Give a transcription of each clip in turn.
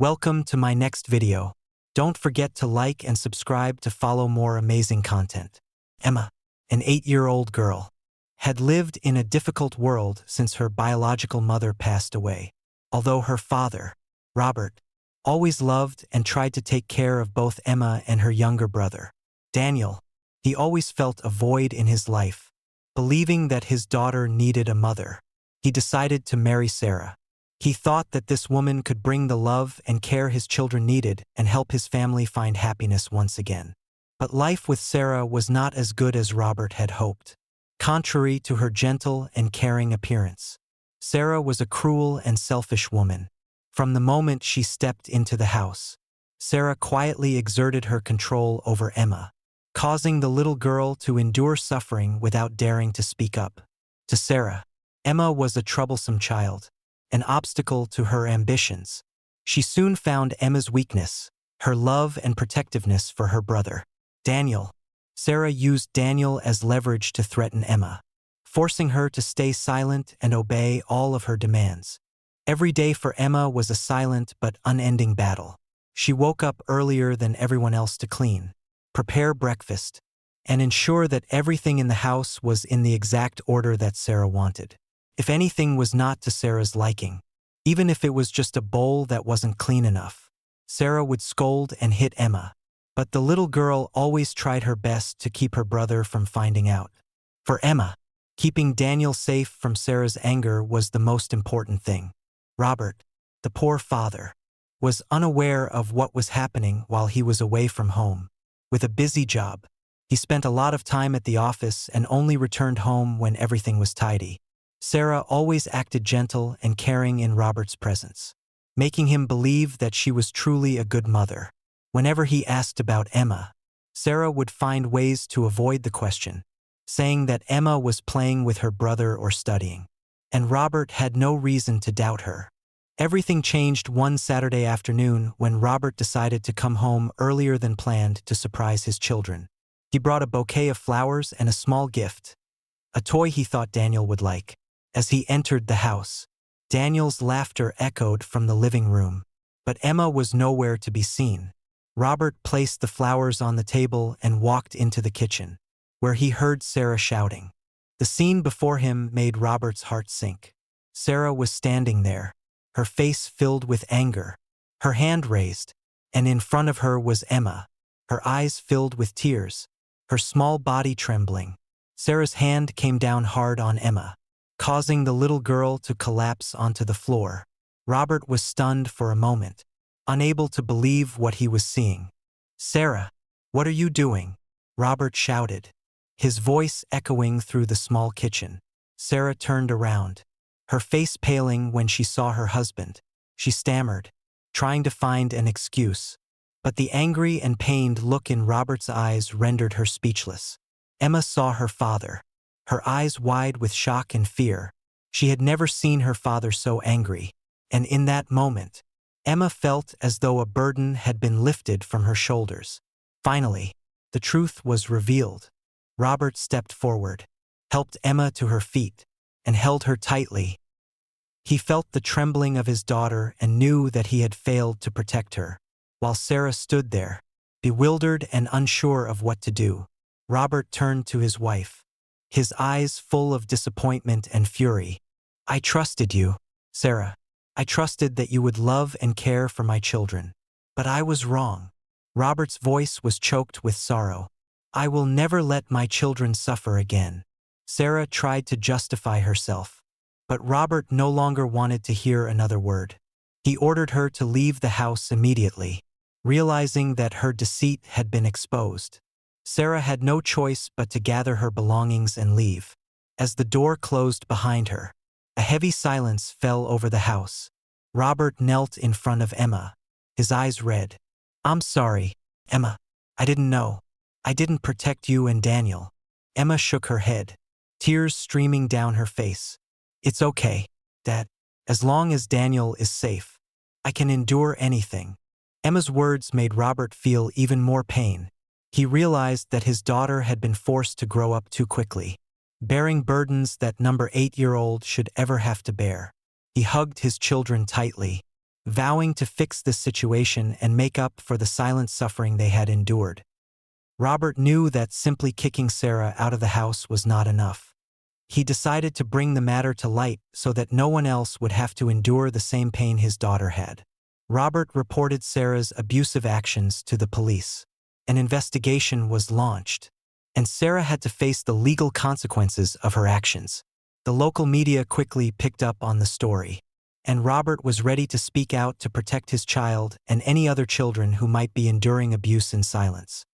Welcome to my next video. Don't forget to like and subscribe to follow more amazing content. Emma, an 8-year-old girl, had lived in a difficult world since her biological mother passed away. Although her father, Robert, always loved and tried to take care of both Emma and her younger brother, Daniel, he always felt a void in his life. Believing that his daughter needed a mother, he decided to marry Sarah. He thought that this woman could bring the love and care his children needed and help his family find happiness once again. But life with Sarah was not as good as Robert had hoped. Contrary to her gentle and caring appearance, Sarah was a cruel and selfish woman. From the moment she stepped into the house, Sarah quietly exerted her control over Emma, causing the little girl to endure suffering without daring to speak up. To Sarah, Emma was a troublesome child, an obstacle to her ambitions. She soon found Emma's weakness, her love and protectiveness for her brother, Daniel. Sarah used Daniel as leverage to threaten Emma, forcing her to stay silent and obey all of her demands. Every day for Emma was a silent but unending battle. She woke up earlier than everyone else to clean, prepare breakfast, and ensure that everything in the house was in the exact order that Sarah wanted. If anything was not to Sarah's liking, even if it was just a bowl that wasn't clean enough, Sarah would scold and hit Emma. But the little girl always tried her best to keep her brother from finding out. For Emma, keeping Daniel safe from Sarah's anger was the most important thing. Robert, the poor father, was unaware of what was happening while he was away from home. With a busy job, he spent a lot of time at the office and only returned home when everything was tidy. Sarah always acted gentle and caring in Robert's presence, making him believe that she was truly a good mother. Whenever he asked about Emma, Sarah would find ways to avoid the question, saying that Emma was playing with her brother or studying, and Robert had no reason to doubt her. Everything changed one Saturday afternoon when Robert decided to come home earlier than planned to surprise his children. He brought a bouquet of flowers and a small gift, a toy he thought Daniel would like. As he entered the house, Daniel's laughter echoed from the living room, but Emma was nowhere to be seen. Robert placed the flowers on the table and walked into the kitchen, where he heard Sarah shouting. The scene before him made Robert's heart sink. Sarah was standing there, her face filled with anger, her hand raised, and in front of her was Emma, her eyes filled with tears, her small body trembling. Sarah's hand came down hard on Emma, causing the little girl to collapse onto the floor. Robert was stunned for a moment, unable to believe what he was seeing. "Sarah, what are you doing?" Robert shouted, his voice echoing through the small kitchen. Sarah turned around, her face paling when she saw her husband. She stammered, trying to find an excuse, but the angry and pained look in Robert's eyes rendered her speechless. Emma saw her father, her eyes wide with shock and fear. She had never seen her father so angry, and in that moment, Emma felt as though a burden had been lifted from her shoulders. Finally, the truth was revealed. Robert stepped forward, helped Emma to her feet, and held her tightly. He felt the trembling of his daughter and knew that he had failed to protect her. While Sarah stood there, bewildered and unsure of what to do, Robert turned to his wife, his eyes full of disappointment and fury. "I trusted you, Sarah. I trusted that you would love and care for my children. But I was wrong." Robert's voice was choked with sorrow. "I will never let my children suffer again." Sarah tried to justify herself, but Robert no longer wanted to hear another word. He ordered her to leave the house immediately, realizing that her deceit had been exposed. Sarah had no choice but to gather her belongings and leave. As the door closed behind her, a heavy silence fell over the house. Robert knelt in front of Emma, his eyes red. "I'm sorry, Emma. I didn't know. I didn't protect you and Daniel." Emma shook her head, tears streaming down her face. "It's okay, Dad. As long as Daniel is safe, I can endure anything." Emma's words made Robert feel even more pain. He realized that his daughter had been forced to grow up too quickly, bearing burdens that no 8-year-old should ever have to bear. He hugged his children tightly, vowing to fix this situation and make up for the silent suffering they had endured. Robert knew that simply kicking Sarah out of the house was not enough. He decided to bring the matter to light so that no one else would have to endure the same pain his daughter had. Robert reported Sarah's abusive actions to the police. An investigation was launched, and Sarah had to face the legal consequences of her actions. The local media quickly picked up on the story, and Robert was ready to speak out to protect his child and any other children who might be enduring abuse in silence.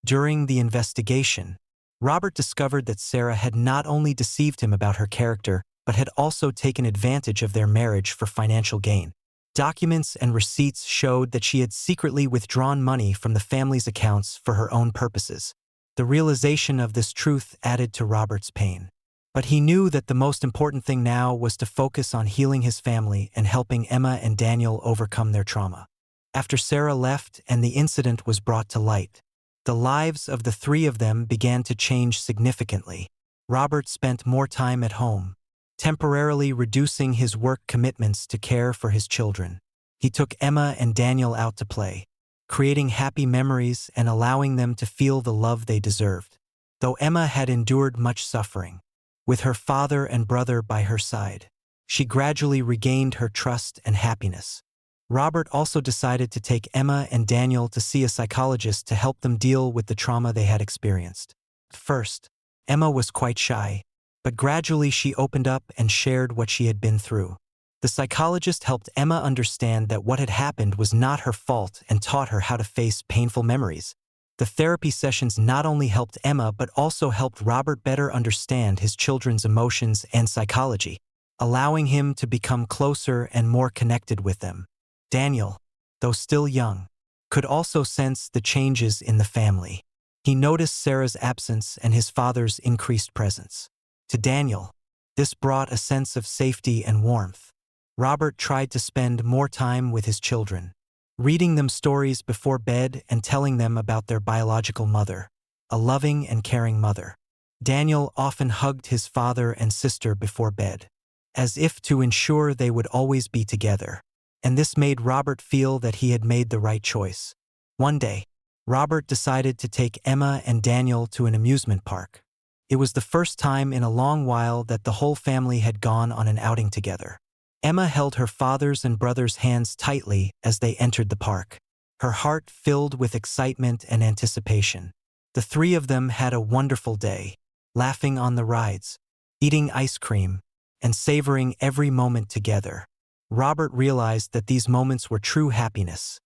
During the investigation, Robert discovered that Sarah had not only deceived him about her character, but had also taken advantage of their marriage for financial gain. Documents and receipts showed that she had secretly withdrawn money from the family's accounts for her own purposes. The realization of this truth added to Robert's pain. But he knew that the most important thing now was to focus on healing his family and helping Emma and Daniel overcome their trauma. After Sarah left and the incident was brought to light, the lives of the three of them began to change significantly. Robert spent more time at home, temporarily reducing his work commitments to care for his children. He took Emma and Daniel out to play, creating happy memories and allowing them to feel the love they deserved. Though Emma had endured much suffering, with her father and brother by her side, she gradually regained her trust and happiness. Robert also decided to take Emma and Daniel to see a psychologist to help them deal with the trauma they had experienced. At first, Emma was quite shy, but gradually she opened up and shared what she had been through. The psychologist helped Emma understand that what had happened was not her fault and taught her how to face painful memories. The therapy sessions not only helped Emma but also helped Robert better understand his children's emotions and psychology, allowing him to become closer and more connected with them. Daniel, though still young, could also sense the changes in the family. He noticed Sarah's absence and his father's increased presence. To Daniel, this brought a sense of safety and warmth. Robert tried to spend more time with his children, reading them stories before bed and telling them about their biological mother, a loving and caring mother. Daniel often hugged his father and sister before bed, as if to ensure they would always be together. And this made Robert feel that he had made the right choice. One day, Robert decided to take Emma and Daniel to an amusement park. It was the first time in a long while that the whole family had gone on an outing together. Emma held her father's and brother's hands tightly as they entered the park, her heart filled with excitement and anticipation. The three of them had a wonderful day, laughing on the rides, eating ice cream, and savoring every moment together. Robert realized that these moments were true happiness,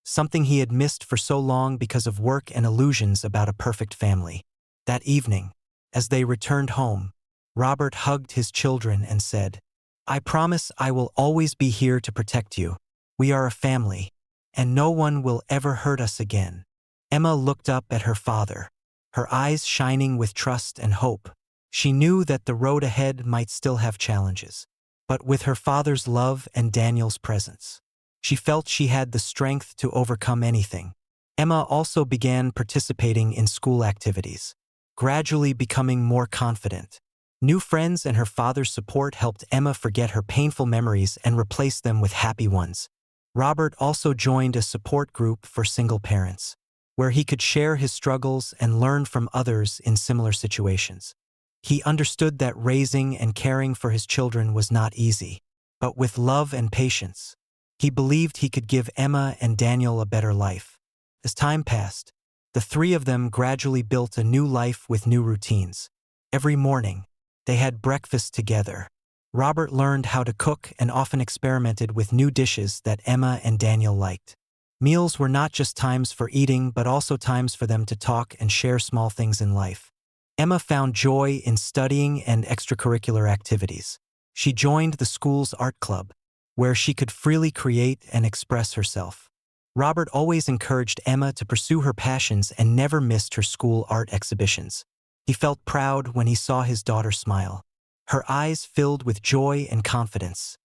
something he had missed for so long because of work and illusions about a perfect family. That evening, as they returned home, Robert hugged his children and said, "I promise I will always be here to protect you. We are a family, and no one will ever hurt us again." Emma looked up at her father, her eyes shining with trust and hope. She knew that the road ahead might still have challenges, but with her father's love and Daniel's presence, she felt she had the strength to overcome anything. Emma also began participating in school activities, gradually becoming more confident. New friends and her father's support helped Emma forget her painful memories and replace them with happy ones. Robert also joined a support group for single parents, where he could share his struggles and learn from others in similar situations. He understood that raising and caring for his children was not easy, but with love and patience, he believed he could give Emma and Daniel a better life. As time passed, the three of them gradually built a new life with new routines. Every morning, they had breakfast together. Robert learned how to cook and often experimented with new dishes that Emma and Daniel liked. Meals were not just times for eating, but also times for them to talk and share small things in life. Emma found joy in studying and extracurricular activities. She joined the school's art club, where she could freely create and express herself. Robert always encouraged Emma to pursue her passions and never missed her school art exhibitions. He felt proud when he saw his daughter smile, her eyes filled with joy and confidence,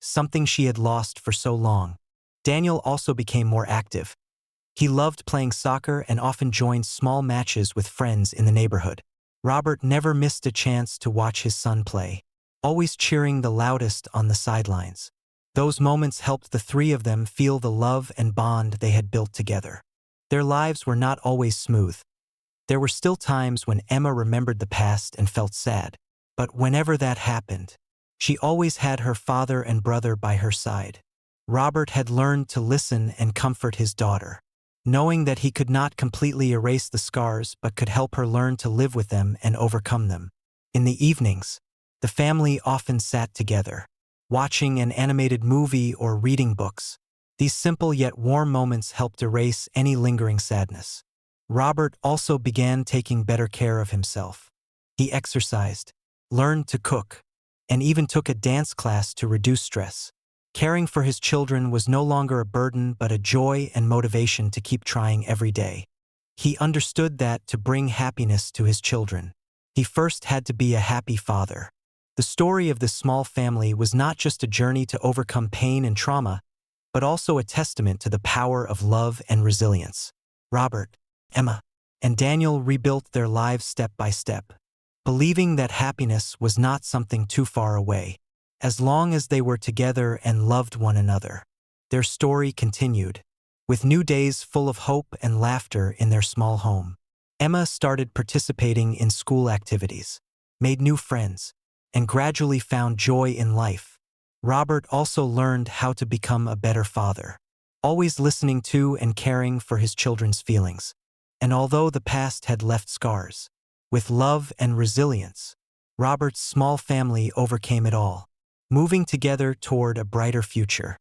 something she had lost for so long. Daniel also became more active. He loved playing soccer and often joined small matches with friends in the neighborhood. Robert never missed a chance to watch his son play, always cheering the loudest on the sidelines. Those moments helped the three of them feel the love and bond they had built together. Their lives were not always smooth. There were still times when Emma remembered the past and felt sad. But whenever that happened, she always had her father and brother by her side. Robert had learned to listen and comfort his daughter, knowing that he could not completely erase the scars but could help her learn to live with them and overcome them. In the evenings, the family often sat together, watching an animated movie or reading books. These simple yet warm moments helped erase any lingering sadness. Robert also began taking better care of himself. He exercised, learned to cook, and even took a dance class to reduce stress. Caring for his children was no longer a burden but a joy and motivation to keep trying every day. He understood that to bring happiness to his children, he first had to be a happy father. The story of this small family was not just a journey to overcome pain and trauma, but also a testament to the power of love and resilience. Robert, Emma, and Daniel rebuilt their lives step by step, believing that happiness was not something too far away. As long as they were together and loved one another, their story continued, with new days full of hope and laughter in their small home. Emma started participating in school activities, made new friends, and gradually found joy in life. Robert also learned how to become a better father, always listening to and caring for his children's feelings. And although the past had left scars, with love and resilience, Robert's small family overcame it all, moving together toward a brighter future.